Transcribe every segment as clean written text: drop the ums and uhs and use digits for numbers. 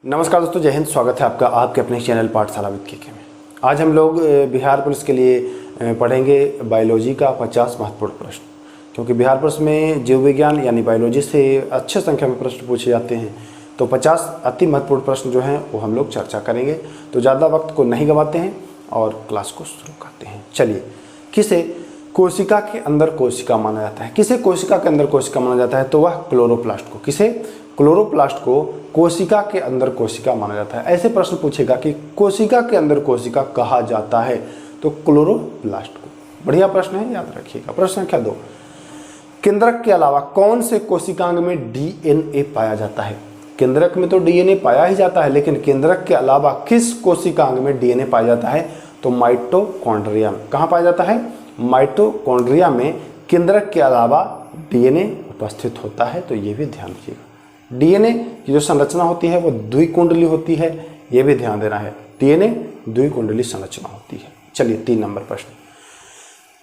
नमस्कार दोस्तों, जय हिंद। स्वागत है आपका आपके अपने चैनल पाठशाला विद के में। आज हम लोग बिहार पुलिस के लिए पढ़ेंगे बायोलॉजी का 50 महत्वपूर्ण प्रश्न, क्योंकि बिहार पुलिस में जीव विज्ञान यानी बायोलॉजी से अच्छे संख्या में प्रश्न पूछे जाते हैं। तो 50 अति महत्वपूर्ण प्रश्न जो हैं वो हम लोग चर्चा करेंगे। तो ज़्यादा वक्त को नहीं गंवाते हैं और क्लास को शुरू करते हैं। चलिए, किसे कोशिका के अंदर कोशिका माना जाता है? किसे कोशिका के अंदर कोशिका माना जाता है? तो वह क्लोरोप्लास्ट को। किसे? क्लोरोप्लास्ट को कोशिका के अंदर कोशिका माना जाता है। ऐसे प्रश्न पूछेगा कि कोशिका के अंदर कोशिका कहा जाता है, तो क्लोरोप्लास्ट को। बढ़िया प्रश्न है, याद रखिएगा। प्रश्न संख्या 2, केंद्रक के अलावा कौन से कोशिकांग में डीएनए पाया जाता है? केंद्रक में तो डीएनए पाया ही जाता है, लेकिन केंद्रक के अलावा किस कोशिकांग में डीएनए पाया जाता है? तो माइटोकॉन्ड्रिया में। कहाँ पाया जाता है? माइटोकॉन्ड्रिया में केंद्रक के अलावा डीएनए उपस्थित होता है। तो ये भी ध्यान रखिएगा। डीएनए की जो संरचना होती है वो द्विकुंडली होती है, ये भी ध्यान देना है। डीएनए द्विकुंडली संरचना होती है। चलिए, 3 नंबर प्रश्न,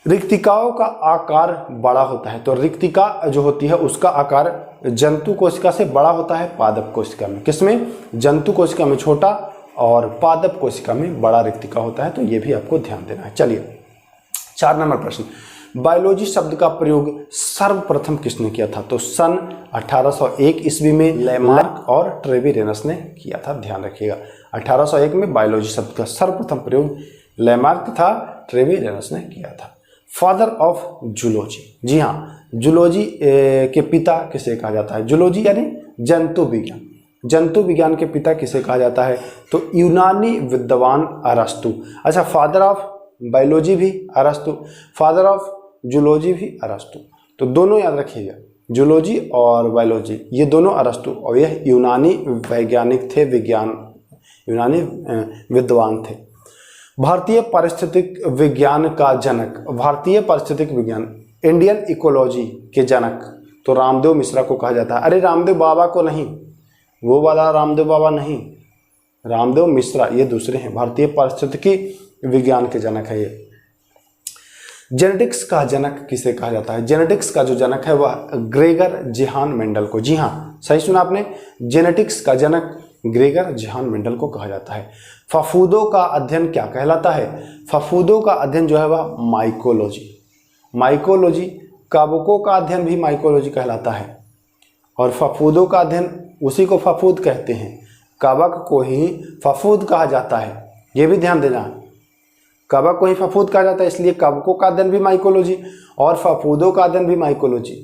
रिक्तिकाओं का आकार बड़ा होता है। तो रिक्तिका जो होती है उसका आकार जंतु कोशिका से बड़ा होता है पादप कोशिका में। किसमें? जंतु कोशिका में छोटा और पादप कोशिका में बड़ा रिक्तिका होता है। तो ये भी आपको ध्यान देना है। चलिए, 4 नंबर प्रश्न, बायोलॉजी शब्द का प्रयोग सर्वप्रथम किसने किया था? तो सन 1801 ईस्वी में लेमार्क और ट्रेविरेनस ने किया था। ध्यान रखिएगा, 1801 में बायोलॉजी शब्द का सर्वप्रथम प्रयोग लेमार्क तथा ट्रेविरेनस ने किया था। फादर ऑफ जूलॉजी, जी हाँ, जूलॉजी के पिता किसे कहा जाता है? जूलॉजी यानी जंतु विज्ञान। जंतु विज्ञान के पिता किसे कहा जाता है? तो यूनानी विद्वान अरस्तु। अच्छा, फादर ऑफ बायोलॉजी भी अरस्तु, फादर ऑफ जूलॉजी भी अरस्तु। तो दोनों याद रखिएगा, जूलॉजी और बायोलॉजी, ये दोनों अरस्तु, और यह यूनानी वैज्ञानिक थे, यूनानी विद्वान थे। भारतीय पारिस्थितिक विज्ञान का जनक, भारतीय पारिस्थितिक विज्ञान, इंडियन इकोलॉजी के जनक तो रामदेव मिश्रा को कहा जाता है। अरे रामदेव बाबा को नहीं, वो वाला रामदेव बाबा नहीं, रामदेव मिश्रा ये दूसरे हैं। भारतीय पारिस्थितिकी विज्ञान के जनक है ये। जेनेटिक्स का जनक किसे कहा जाता है? जेनेटिक्स का जो जनक है वह ग्रेगर जेहान मेंडल को। जी हाँ, सही सुना आपने, जेनेटिक्स का जनक ग्रेगर जेहान मेंडल को कहा जाता है। फफूदों का अध्ययन क्या कहलाता है? फफूदों का अध्ययन जो है वह माइकोलॉजी। माइकोलॉजी, कवकों का अध्ययन भी माइकोलॉजी कहलाता है, और फफूदों का अध्ययन उसी को फफूद कहते हैं। कवक को ही फफूद कहा जाता है, ये भी ध्यान देना। कवक को ही फफूद कहा जाता है, इसलिए कवकों का अध्ययन भी माइकोलॉजी, और फफूदों का अध्ययन भी माइकोलॉजी,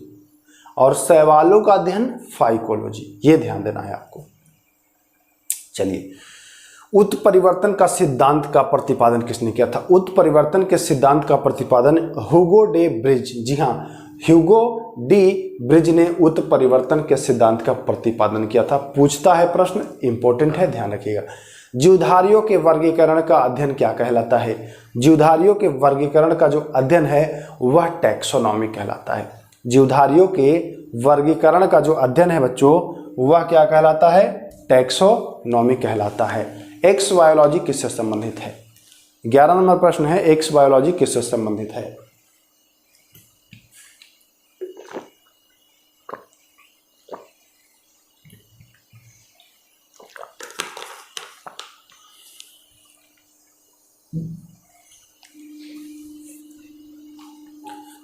और शैवालों का अध्ययन फाइकोलॉजी। ये ध्यान देना है आपको। चलिए, उत्परिवर्तन का सिद्धांत का प्रतिपादन किसने किया था? उत्परिवर्तन के सिद्धांत का प्रतिपादन ह्यूगो डे ब्रिज, जी हाँ, ह्यूगो डी ब्रिज ने उत्परिवर्तन के सिद्धांत का प्रतिपादन किया था। पूछता है प्रश्न, इंपॉर्टेंट है, ध्यान रखिएगा। जीवधारियों के वर्गीकरण का अध्ययन क्या कहलाता है? जीवधारियों के वर्गीकरण का जो अध्ययन है वह टैक्सोनॉमी कहलाता है। जीवधारियों के वर्गीकरण का जो अध्ययन है बच्चों, वह क्या कहलाता है? टैक्सोनॉमी कहलाता है। एक्स बायोलॉजी किससे संबंधित है? 11 नंबर प्रश्न है, एक्स बायोलॉजी किससे संबंधित है?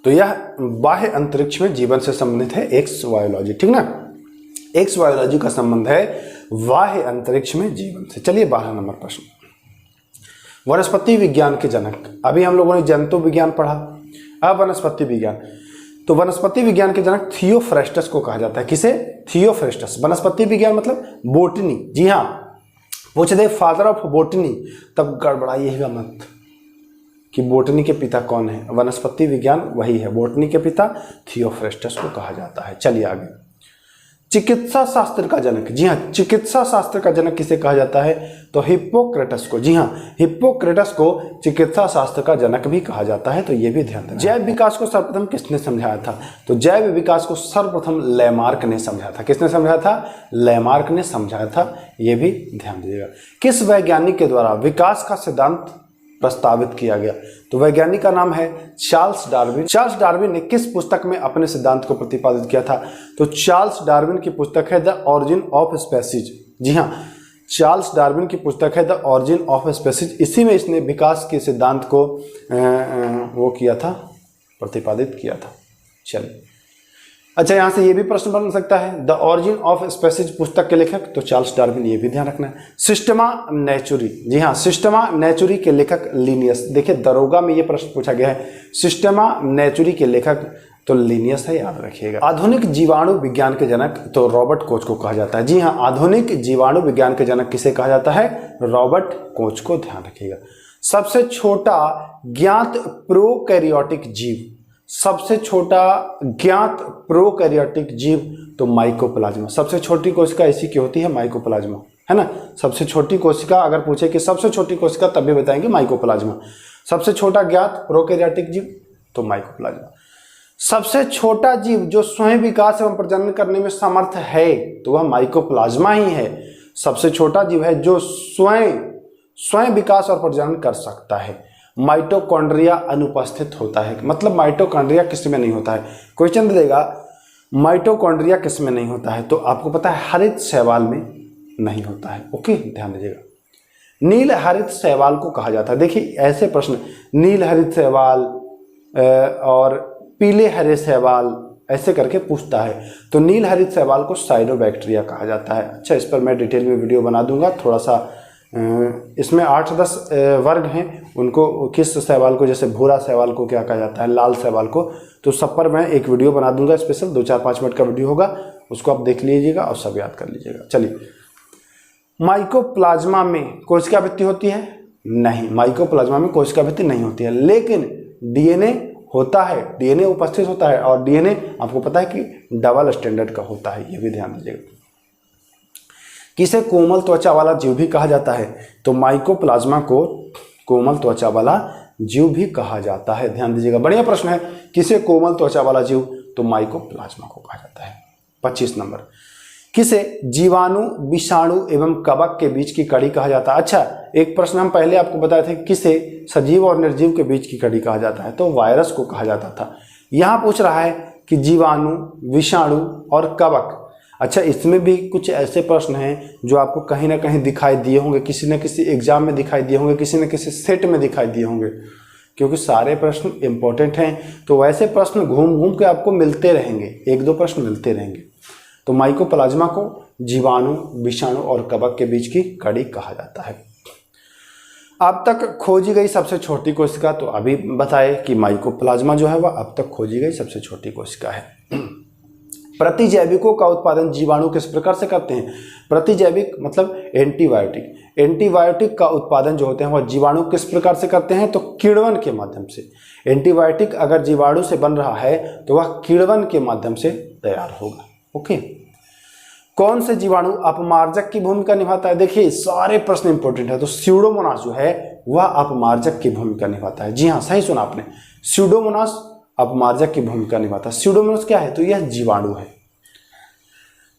तो यह बाह्य अंतरिक्ष में जीवन से संबंधित है, एक्स बायोलॉजी, ठीक ना। एक्स बायोलॉजी का संबंध है बाह्य अंतरिक्ष में जीवन से। चलिए, 12 नंबर प्रश्न, वनस्पति विज्ञान के जनक। अभी हम लोगों ने जंतु विज्ञान पढ़ा, अब वनस्पति विज्ञान। तो वनस्पति विज्ञान के जनक थियोफ्रेस्टस को कहा जाता है। किसे? थियोफ्रेस्टस। वनस्पति विज्ञान मतलब बोटनी, जी हाँ। पूछ दे फादर ऑफ बोटनी, तब गड़बड़ाइएगा मत कि बोटनी के पिता कौन है। वनस्पति विज्ञान वही है, बोटनी के पिता थियोफ्रेस्टस को कहा जाता है। चलिए आगे, चिकित्सा शास्त्र का जनक, जी हाँ, चिकित्सा शास्त्र का जनक किसे कहा जाता है? तो हिप्पोक्रेटस को। जी हाँ, हिप्पोक्रेटस को चिकित्सा शास्त्र का जनक भी कहा जाता है। तो ये भी ध्यान देना। जैव विकास को सर्वप्रथम किसने समझाया था? तो जैव विकास को सर्वप्रथम लेमार्क ने समझाया था। किसने समझाया था? लेमार्क ने समझाया था, ये भी ध्यान दीजिएगा। किस वैज्ञानिक के द्वारा विकास का सिद्धांत प्रस्तावित किया गया? तो वैज्ञानिक का नाम है चार्ल्स डार्विन। चार्ल्स डार्विन ने किस पुस्तक में अपने सिद्धांत को प्रतिपादित किया था? तो चार्ल्स डार्विन की पुस्तक है द ऑरिजिन ऑफ स्पेसीज। जी हाँ, चार्ल्स डार्विन की पुस्तक है द ऑरिजिन ऑफ स्पीसीज। इसी में इसने विकास के सिद्धांत को वो किया था, प्रतिपादित किया था। चलिए, अच्छा यहाँ से ये भी प्रश्न बन सकता है, द ऑरिजिन ऑफ स्पीसीज पुस्तक के लेखक तो चार्ल्स डार्विन, ये भी ध्यान रखना है। सिस्टमा नेचुरी, जी हाँ, सिस्टमा नेचुरी के लेखक लिनियस। देखिए दरोगा में ये प्रश्न पूछा गया है, सिस्टमा नेचुरी के लेखक तो लिनियस है, याद रखिएगा। आधुनिक जीवाणु विज्ञान के जनक तो रॉबर्ट कोच को कहा जाता है। जी हाँ, आधुनिक जीवाणु विज्ञान के जनक किसे कहा जाता है? रॉबर्ट कोच को, ध्यान रखिएगा। सबसे छोटा ज्ञात प्रोकैरियोटिक जीव, सबसे छोटा ज्ञात प्रोकैरियोटिक जीव तो माइकोप्लाज्मा। सबसे छोटी कोशिका इसी की होती है, माइकोप्लाज्मा, है ना। सबसे छोटी कोशिका अगर पूछे कि सबसे छोटी कोशिका, तब भी बताएंगे माइकोप्लाज्मा। सबसे छोटा ज्ञात प्रोकैरियोटिक जीव तो माइकोप्लाज्मा। सबसे छोटा जीव जो स्वयं विकास एवं प्रजनन करने में समर्थ है तो वह माइकोप्लाज्मा ही है। सबसे छोटा जीव है जो स्वयं विकास और प्रजनन कर सकता है। माइटोकॉन्ड्रिया अनुपस्थित होता है, मतलब माइटोकॉन्ड्रिया किसमें नहीं होता है। क्वेश्चन देगा माइटोकॉन्ड्रिया किसमें नहीं होता है, तो आपको पता है हरित शैवाल में नहीं होता है। ओके, ध्यान दीजिएगा। नील हरित शैवाल को कहा जाता है। देखिए ऐसे प्रश्न, नील हरित शैवाल और पीले हरे शैवाल ऐसे करके पूछता है, तो नील हरित शैवाल को साइनोबैक्टीरिया कहा जाता है। अच्छा, इस पर मैं डिटेल में वीडियो बना दूंगा। थोड़ा सा इसमें 8-10 वर्ग हैं, उनको किस शैवाल को, जैसे भूरा शैवाल को क्या कहा जाता है, लाल शैवाल को, तो सब पर मैं एक वीडियो बना दूंगा स्पेशल, 2-4-5 मिनट का वीडियो होगा, उसको आप देख लीजिएगा और सब याद कर लीजिएगा। चलिए, माइकोप्लाज्मा में कोशिका भित्ति होती है? नहीं, माइकोप्लाज्मा में कोशिका भित्ति नहीं होती है, लेकिन डीएनए होता है, डीएनए उपस्थित होता है, और डीएनए आपको पता है कि डबल स्टैंडर्ड का होता है, ये भी ध्यान दीजिएगा। किसे कोमल त्वचा वाला जीव भी कहा जाता है? तो माइकोप्लाज्मा को कोमल त्वचा वाला जीव भी कहा जाता है, ध्यान दीजिएगा। बढ़िया प्रश्न है, किसे कोमल त्वचा वाला जीव? तो माइकोप्लाज्मा को कहा जाता है। 25 नंबर, किसे जीवाणु, विषाणु एवं कवक के बीच की कड़ी कहा जाता है? अच्छा, एक प्रश्न हम पहले आपको बताए थे, किसे सजीव और निर्जीव के बीच की कड़ी कहा जाता है? तो वायरस को कहा जाता था। यहाँ पूछ रहा है कि जीवाणु, विषाणु और कवक। अच्छा, इसमें भी कुछ ऐसे प्रश्न हैं जो आपको कहीं ना कहीं दिखाई दिए होंगे, किसी न किसी एग्जाम में दिखाई दिए होंगे, किसी न किसी सेट में दिखाई दिए होंगे, क्योंकि सारे प्रश्न इंपॉर्टेंट हैं। तो वैसे प्रश्न घूम घूम के आपको मिलते रहेंगे, 1-2 प्रश्न मिलते रहेंगे। तो माइकोप्लाज्मा को जीवाणु, विषाणु और कवक के बीच की कड़ी कहा जाता है। अब तक खोजी गई सबसे छोटी कोशिका, तो अभी बताए कि माइकोप्लाज्मा जो है वह अब तक खोजी गई सबसे छोटी कोशिका है। प्रतिजैविकों का उत्पादन जीवाणु किस प्रकार से करते हैं? प्रतिजैविक मतलब एंटीबायोटिक। एंटीबायोटिक का उत्पादन जो होते हैं वह जीवाणु किस प्रकार से करते हैं? तो किण्वन के माध्यम से। एंटीबायोटिक अगर जीवाणु से बन रहा है तो वह किण्वन के माध्यम से तैयार होगा। ओके, कौन से जीवाणु अपमार्जक की भूमिका निभाता है? देखिए सारे प्रश्न इंपॉर्टेंट है। तो स्यूडोमोनास जो है वह अपमार्जक की भूमिका निभाता है। जी हाँ, सही सुना आपने, स्यूडोमोनास अपमार्जक की भूमिका निभाता है। स्यूडोमोनास क्या है? तो यह जीवाणु है।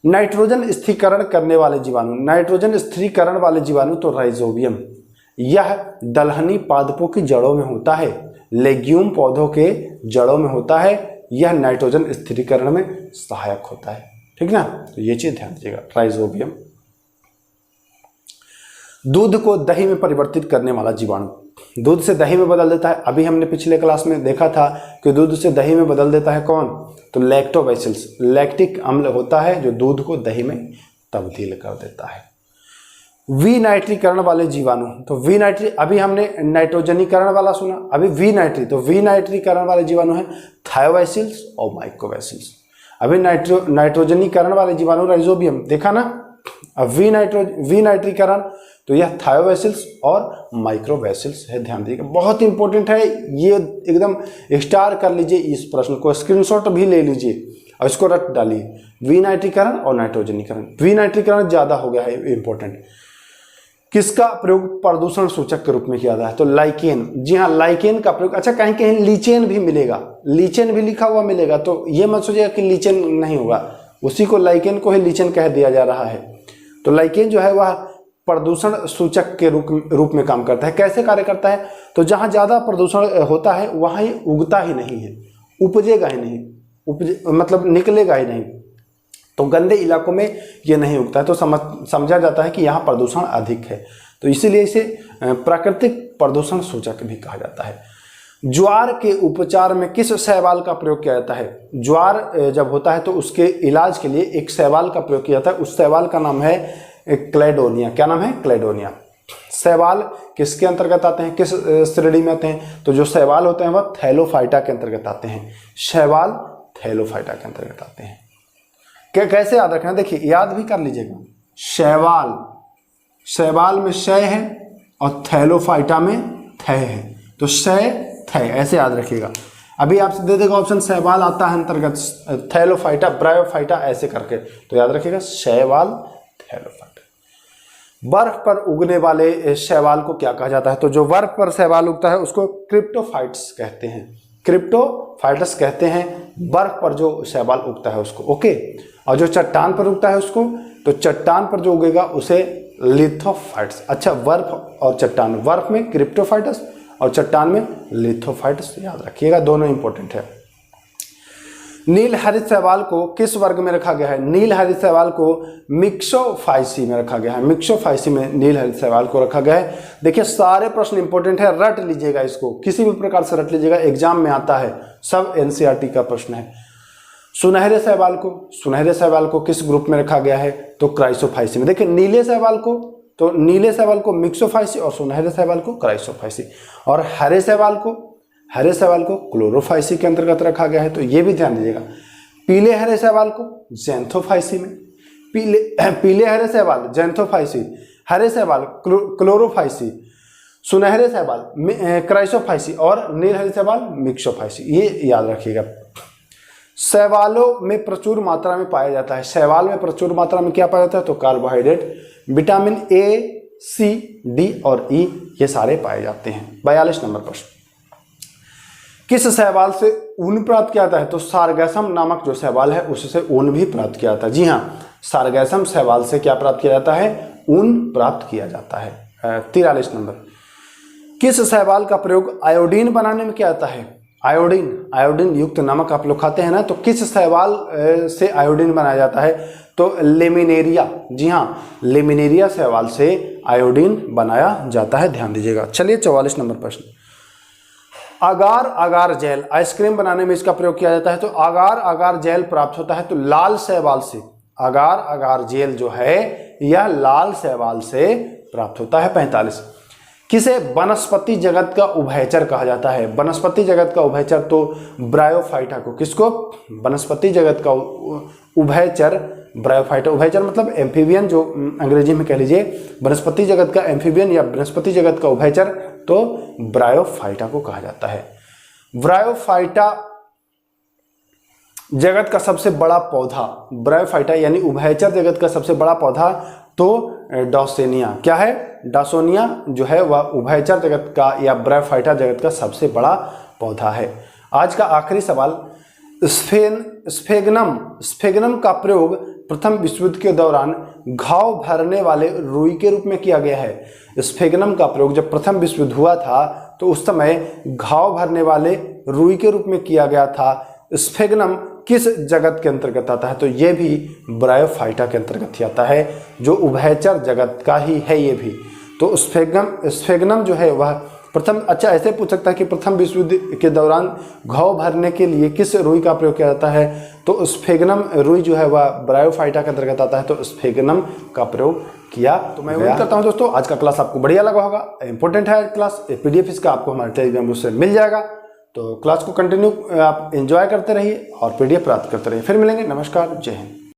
नाइट्रोजन स्थिरीकरण करने वाले जीवाणु, नाइट्रोजन स्थिरीकरण वाले जीवाणु तो राइजोबियम, यह दलहनी पादपों की जड़ों में होता है, लेग्यूम पौधों के जड़ों में होता है, यह नाइट्रोजन स्थिरीकरण में सहायक होता है। ठीक ना, तो ये चीज ध्यान दीजिएगा, राइजोबियम। दूध को दही में परिवर्तित करने वाला जीवाणु, दूध से दही में बदल देता है। अभी हमने पिछले क्लास में देखा था कि दूध से दही में बदल देता है कौन? तो लैक्टोबैसिलस, लैक्टिक अम्ल होता है जो दूध को दही में तब्दील कर देता है। विनाइट्रीकरण वाले जीवाणु, तो विनाइट्री, अभी हमने नाइट्रोजनीकरण वाला सुना, अभी विनाइट्री, तो विनाइट्रीकरण वाले जीवाणु है थायोबैसिलस और माइकोबैसिलस। अभी नाइट्रोजनीकरण वाले जीवाणु राइजोबियम देखा ना। अब विनाइट्रीकरण तो यह थायोबैसिलस और माइक्रोबैसिलस है, ध्यान दीजिएगा, बहुत इंपॉर्टेंट है ये, एकदम स्टार कर लीजिए इस प्रश्न को, स्क्रीनशॉट भी ले लीजिए और इसको रट डालिए। विनाइट्रीकरण और नाइट्रोजनीकरण, विनाइट्रीकरण ज्यादा हो गया है इंपॉर्टेंट। किसका प्रयोग प्रदूषण सूचक के रूप में किया जाता है? तो लाइकेन, जी हाँ, लाइकेन का प्रयोग। अच्छा, कहीं कहीं लीचेन भी मिलेगा, लीचेन भी लिखा हुआ मिलेगा, तो ये मत सोचिएगा कि लीचेन नहीं होगा, उसी को लाइकेन को ही लीचेन कह दिया जा रहा है। तो लाइकेन जो है वह प्रदूषण सूचक के रूप में काम करता है। कैसे कार्य करता है? तो जहां ज्यादा प्रदूषण होता है वहां ही उगता ही नहीं है, उपजेगा ही नहीं, मतलब निकलेगा ही नहीं। तो गंदे इलाकों में ये नहीं उगता है, तो समझा जाता है कि यहाँ प्रदूषण अधिक है, तो इसीलिए इसे प्राकृतिक प्रदूषण सूचक भी कहा जाता है। ज्वार के उपचार में किस शैवाल का प्रयोग किया जाता है? ज्वार जब होता है तो उसके इलाज के लिए एक शैवाल का प्रयोग किया जाता है, उस शैवाल का नाम है क्लेडोनिया। क्या नाम है? क्लेडोनिया। शैवाल किसके अंतर्गत आते हैं, किस श्रेणी में आते हैं? तो जो शैवाल होते हैं वह थैलोफाइटा के अंतर्गत आते हैं। शैवाल थैलोफाइटा के अंतर्गत आते हैं। क्या कैसे याद रखना? देखिए याद भी कर लीजिएगा। शैवाल, शैवाल में शय है और थैलोफाइटा में थै है, तो शय थै ऐसे याद रखिएगा। अभी आपसे दे देगा ऑप्शन शैवाल आता है अंतर्गत, थैलोफाइटा, ब्रायोफाइटा ऐसे करके, तो याद रखिएगा शैवाल थैलोफाइटा। बर्फ पर उगने वाले शैवाल को क्या कहा जाता है? तो जो बर्फ पर शैवाल उगता है उसको क्रिप्टोफाइट्स कहते हैं। क्रिप्टोफाइट्स कहते हैं बर्फ पर जो शैवाल उगता है उसको, ओके। और जो चट्टान पर उगता है उसको, तो चट्टान पर जो उगेगा उसे लिथोफाइट्स। अच्छा, बर्फ और चट्टान, बर्फ में क्रिप्टोफाइट्स और चट्टान में लिथोफाइट्स, याद रखिएगा, दोनों इंपॉर्टेंट है। नील हरित शैवाल को किस वर्ग में रखा गया है? नील हरित शैवाल को मिक्सोफाइसी में रखा गया है। मिक्सोफाइसी में नील हरित शैवाल को रखा गया है। देखिए सारे प्रश्न इंपॉर्टेंट है, रट लीजिएगा इसको, किसी भी प्रकार से रट लीजिएगा, एग्जाम में आता है, सब एनसीईआरटी का प्रश्न है। सुनहरे शैवाल को किस ग्रुप में रखा गया है? तो क्राइसोफाइसी में। देखिए नीले शैवाल को, तो नीले शैवाल को मिक्सोफाइसी और सुनहरे शैवाल को क्राइसोफाइसी, और हरे शैवाल को क्लोरोफाइसी के अंतर्गत रखा गया है, तो ये भी ध्यान दीजिएगा। पीले हरे शैवाल को ज़ैंथोफाइसी में, पीले हरे शैवाल ज़ैंथोफाइसी, हरे शैवाल क्लोरोफाइसी, सुनहरे शैवाल क्राइसोफाइसी और नील हरे शैवाल मिक्सोफाइसी, ये याद रखिएगा। शैवालों में प्रचुर मात्रा में पाया जाता है। शैवाल में प्रचुर मात्रा में क्या पाया जाता है? तो carbohydrate, vitamin A, C, D और ई, ये सारे पाए जाते हैं। 42 नंबर प्रश्न, किस शैवाल से ऊन प्राप्त किया जाता है? तो सारगैसम नामक जो शैवाल है उससे ऊन भी प्राप्त किया जाता है। जी हाँ, सारगैसम शैवाल से क्या प्राप्त किया जाता है? ऊन प्राप्त किया जाता है। 43 नंबर, किस शैवाल का प्रयोग आयोडीन बनाने में किया जाता है? आयोडीन युक्त नमक आप लोग खाते हैं ना, तो किस शैवाल से आयोडीन बनाया जाता है? तो लेमिनेरिया। जी हाँ, लेमिनेरिया शैवाल से आयोडीन बनाया जाता है, ध्यान दीजिएगा। चलिए 44 नंबर प्रश्न, अगार अगार जेल आइसक्रीम बनाने में इसका प्रयोग किया जाता है। तो अगार अगार जेल प्राप्त होता है तो लाल शैवाल से। अगार अगार जेल जो है यह लाल शैवाल से प्राप्त होता है। 45, किसे वनस्पति जगत का उभयचर कहा जाता है? वनस्पति जगत का उभयचर तो ब्रायोफाइटा को। किसको? वनस्पति जगत का उभयचर ब्रायोफाइटा। उभयचर मतलब एम्फीबियन, जो अंग्रेजी में कह लीजिए वनस्पति जगत का एम्फीबियन या वनस्पति जगत का उभयचर, तो ब्रायोफाइटा को कहा जाता है। ब्रायोफाइटा जगत का सबसे बड़ा पौधा, ब्रायोफाइटा यानी उभयचर जगत का सबसे बड़ा पौधा तो डॉसेनिया। क्या है? डॉसोनिया जो है वह उभयचर जगत का या ब्रायोफाइटा जगत का सबसे बड़ा पौधा है। आज का आखिरी सवाल, स्फेगनम का प्रयोग प्रथम विश्व युद्ध के दौरान घाव भरने वाले रुई के रूप में किया गया है। स्फेगनम का प्रयोग जब प्रथम विश्व युद्ध हुआ था तो उस समय घाव भरने वाले रुई के रूप में किया गया था। स्फेगनम किस जगत के अंतर्गत आता है? तो ये भी ब्रायोफाइटा के अंतर्गत ही आता है, जो उभयचर जगत का ही है ये भी। तो स्फेगनम जो है वह प्रथम, अच्छा ऐसे पूछ सकता है कि प्रथम विश्व युद्ध के दौरान घाव भरने के लिए किस रुई का प्रयोग किया जाता है? तो स्फेगनम रुई जो है वह ब्रायोफाइटा के अंतर्गत आता है, तो स्फेगनम का प्रयोग किया। तो मैं उम्मीद करता हूं दोस्तों आज का क्लास आपको बढ़िया लगा होगा, इंपॉर्टेंट है क्लास। PDF इसका आपको हमारे टेलीग्राम ग्रुप से मिल जाएगा, तो क्लास को कंटिन्यू आप एंजॉय करते रहिए और PDF प्राप्त करते रहिए। फिर मिलेंगे, नमस्कार, जय हिंद।